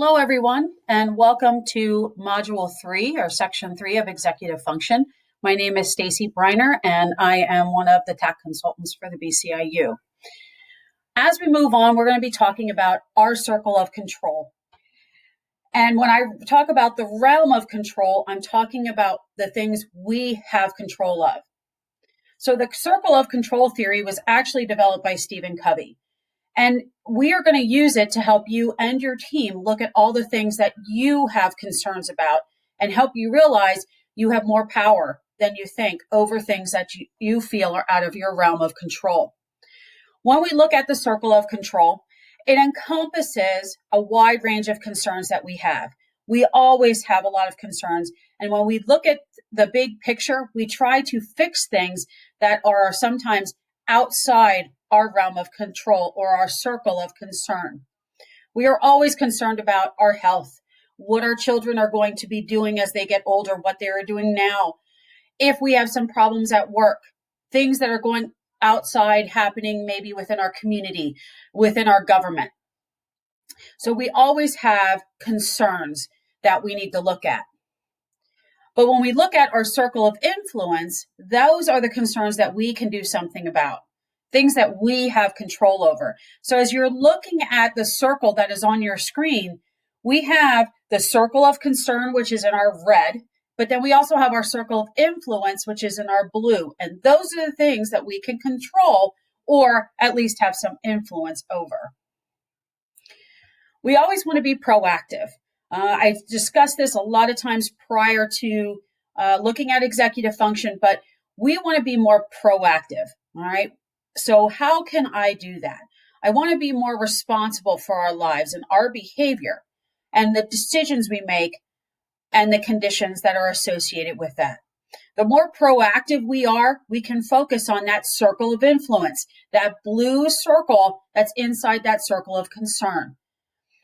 Hello, everyone, and welcome to Module 3 or Section 3 of Executive Function. My name is Stacy Briner, and I am one of the TAC consultants for the BCIU. As we move on, we're going to be talking about our circle of control. And when I talk about the realm of control, I'm talking about the things we have control of. So the circle of control theory was actually developed by Stephen Covey. And we are going to use it to help you and your team look at all the things that you have concerns about and help you realize you have more power than you think over things that you feel are out of your realm of control. When we look at the circle of control, it encompasses a wide range of concerns that we have. We always have a lot of concerns. And when we look at the big picture, we try to fix things that are sometimes outside our realm of control or our circle of concern. We are always concerned about our health, what our children are going to be doing as they get older, what they are doing now. If we have some problems at work, things that are going outside happening maybe within our community, within our government. So we always have concerns that we need to look at. But when we look at our circle of influence, those are the concerns that we can do something about, things that we have control over. So as you're looking at the circle that is on your screen, we have the circle of concern, which is in our red, but then we also have our circle of influence, which is in our blue. And those are the things that we can control or at least have some influence over. We always want to be proactive. I've discussed this a lot of times prior to looking at executive function, but we want to be more proactive, all right? So how can I do that? I want to be more responsible for our lives and our behavior and the decisions we make and the conditions that are associated with that. The more proactive we are, we can focus on that circle of influence, that blue circle that's inside that circle of concern.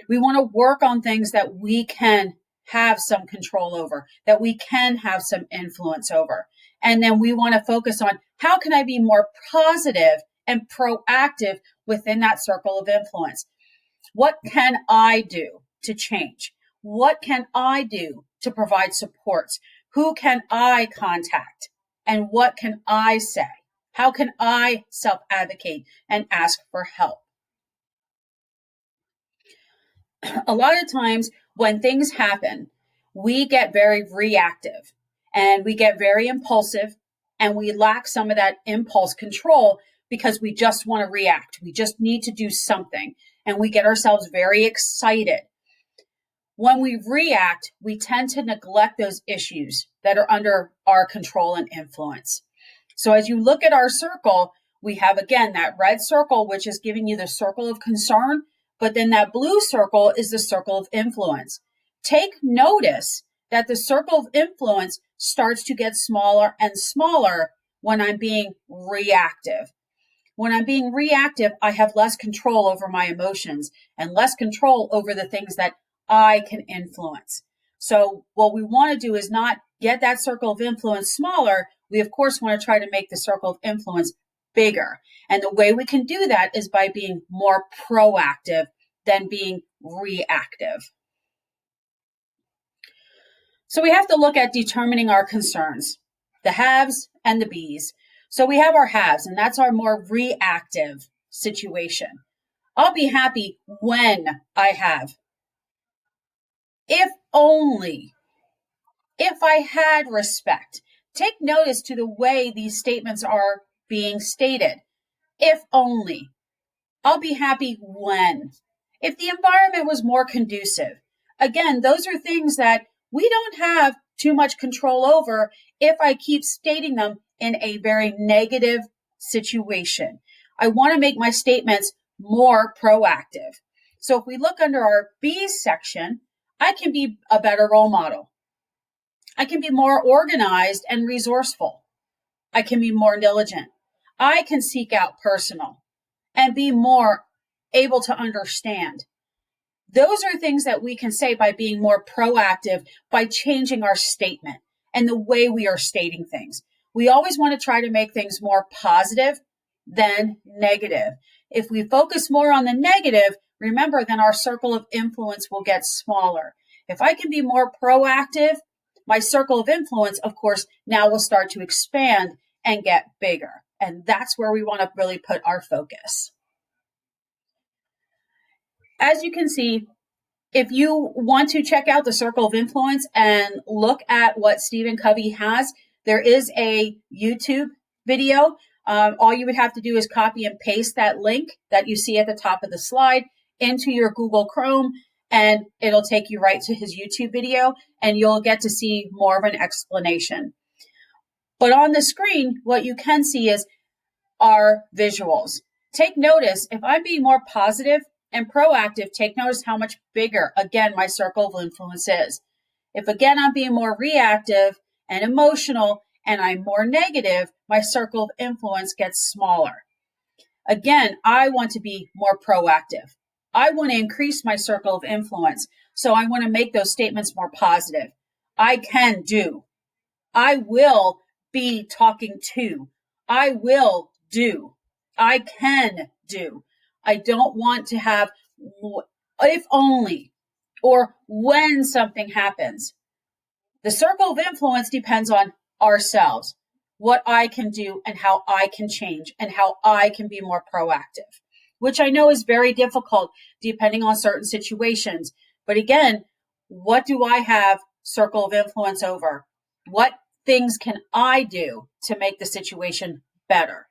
We want to work on things that we can have some control over, that we can have some influence over. And then we want to focus on how can I be more positive and proactive within that circle of influence? What can I do to change? What can I do to provide supports? Who can I contact? And what can I say? How can I self-advocate and ask for help? A lot of times when things happen, we get very reactive and we get very impulsive and we lack some of that impulse control because we just want to react. We just need to do something and we get ourselves very excited. When we react, we tend to neglect those issues that are under our control and influence. So as you look at our circle, we have again that red circle, which is giving you the circle of concern. But then that blue circle is the circle of influence. Take notice that the circle of influence starts to get smaller and smaller when I'm being reactive. When I'm being reactive, I have less control over my emotions and less control over the things that I can influence. So what we want to do is not get that circle of influence smaller. We, of course, want to try to make the circle of influence bigger. And the way we can do that is by being more proactive than being reactive. So we have to look at determining our concerns, the haves and the bees. So we have our haves, and that's our more reactive situation. I'll be happy when I have. If only. If I had respect. Take notice to the way these statements are being stated. If only. I'll be happy when. If the environment was more conducive. Again, those are things that we don't have too much control over if I keep stating them in a very negative situation. I want to make my statements more proactive. So if we look under our B's section, I can be a better role model. I can be more organized and resourceful. I can be more diligent. I can seek out personal and be more able to understand. Those are things that we can say by being more proactive, by changing our statement and the way we are stating things. We always want to try to make things more positive than negative. If we focus more on the negative, remember, then our circle of influence will get smaller. If I can be more proactive, my circle of influence, of course, now will start to expand and get bigger. And that's where we want to really put our focus. As you can see, if you want to check out the circle of influence and look at what Stephen Covey has, there is a YouTube video. All you would have to do is copy and paste that link that you see at the top of the slide into your Google Chrome, and it'll take you right to his YouTube video, and you'll get to see more of an explanation. But on the screen, what you can see is our visuals. Take notice, if I'm being more positive and proactive, take notice how much bigger, again, my circle of influence is. If, again, I'm being more reactive and emotional and I'm more negative, my circle of influence gets smaller. Again, I want to be more proactive. I want to increase my circle of influence. So I want to make those statements more positive. I can do. I will be talking to. I will do. I can do. I don't want to have if only or when something happens. The circle of influence depends on ourselves, what I can do and how I can change and how I can be more proactive, which I know is very difficult depending on certain situations. But again, what do I have circle of influence over? What things can I do to make the situation better?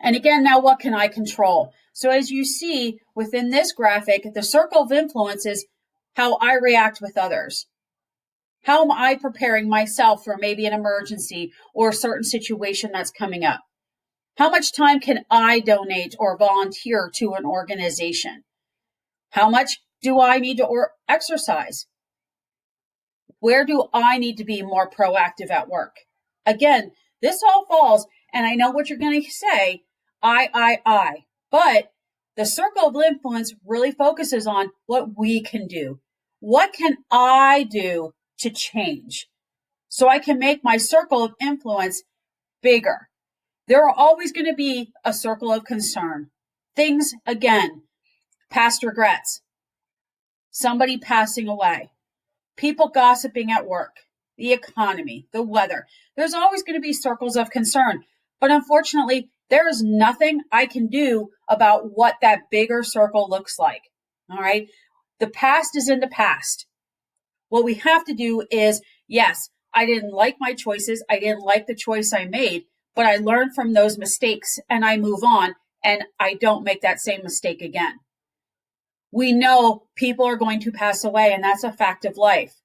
And again, now what can I control? So as you see within this graphic, the circle of influence is how I react with others. How am I preparing myself for maybe an emergency or a certain situation that's coming up? How much time can I donate or volunteer to an organization? How much do I need to exercise? Where do I need to be more proactive at work? Again, this all falls, and I know what you're going to say, I. But the circle of influence really focuses on what we can do. What can I do to change so I can make my circle of influence bigger? There are always going to be a circle of concern. Things, again, past regrets, somebody passing away, people gossiping at work, the economy, the weather. There's always going to be circles of concern. But unfortunately, there is nothing I can do about what that bigger circle looks like. All right. The past is in the past. What we have to do is, yes, I didn't like my choices. I didn't like the choice I made, but I learned from those mistakes and I move on and I don't make that same mistake again. We know people are going to pass away, and that's a fact of life.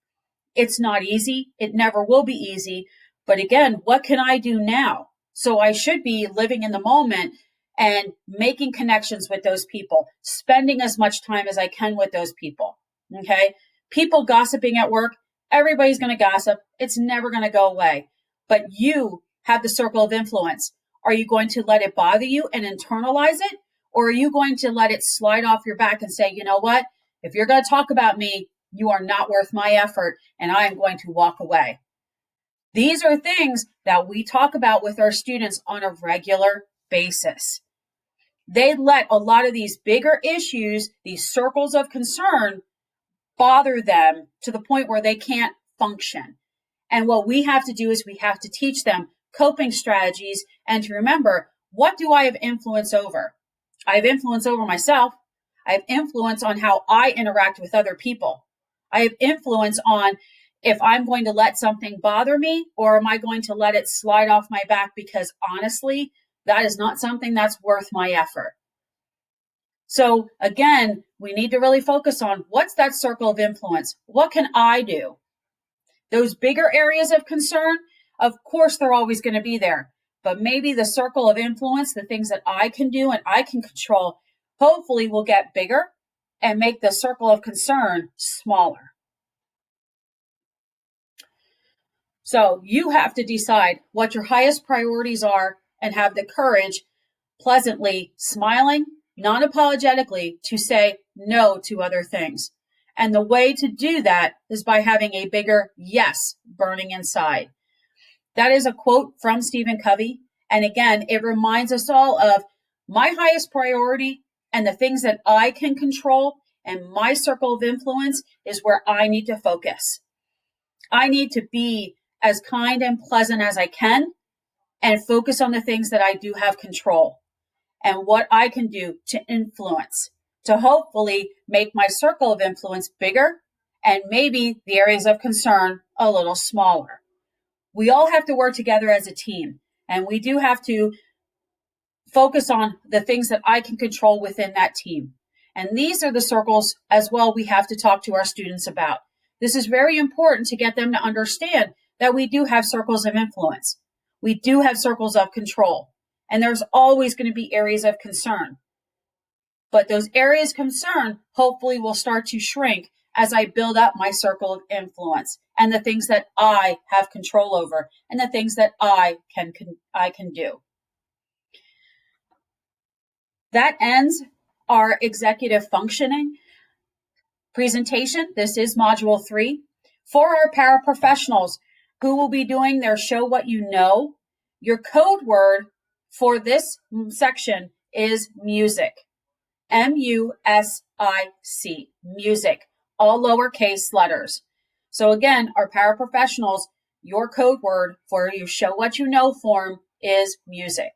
It's not easy. It never will be easy. But again, what can I do now? So I should be living in the moment and making connections with those people, spending as much time as I can with those people. Okay. People gossiping at work, everybody's going to gossip. It's never going to go away. But you have the circle of influence. Are you going to let it bother you and internalize it? Or are you going to let it slide off your back and say, you know what? If you're going to talk about me, you are not worth my effort, and I am going to walk away. These are things that we talk about with our students on a regular basis. They let a lot of these bigger issues, these circles of concern, bother them to the point where they can't function. And what we have to do is we have to teach them coping strategies and to remember, what do I have influence over? I have influence over myself. I have influence on how I interact with other people. I have influence on if I'm going to let something bother me or am I going to let it slide off my back because honestly, that is not something that's worth my effort. So again, we need to really focus on what's that circle of influence? What can I do? Those bigger areas of concern, of course, they're always going to be there. But maybe the circle of influence, the things that I can do and I can control, hopefully will get bigger and make the circle of concern smaller. So you have to decide what your highest priorities are and have the courage, pleasantly smiling, non-apologetically, to say no to other things. And the way to do that is by having a bigger yes burning inside. That is a quote from Stephen Covey. And again, it reminds us all of My highest priority and the things that I can control and my circle of influence is where I need to focus. I need to be as kind and pleasant as I can and focus on the things that I do have control and what I can do to influence, to hopefully make my circle of influence bigger and maybe the areas of concern a little smaller. We all have to work together as a team, and we do have to focus on the things that I can control within that team. And these are the circles as well we have to talk to our students about. This is very important to get them to understand that we do have circles of influence. We do have circles of control, and there's always going to be areas of concern. But those areas of concern hopefully will start to shrink as I build up my circle of influence and the things that I have control over and the things that I can do. That ends our executive functioning presentation. This is Module 3. For our paraprofessionals who will be doing their Show What You Know, your code word for this section is music. M-U-S-I-C, music, all lowercase letters. So again, our paraprofessionals, your code word for your Show What You Know form is music.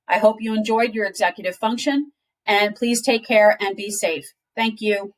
I hope you enjoyed your executive function, and please take care and be safe. Thank you.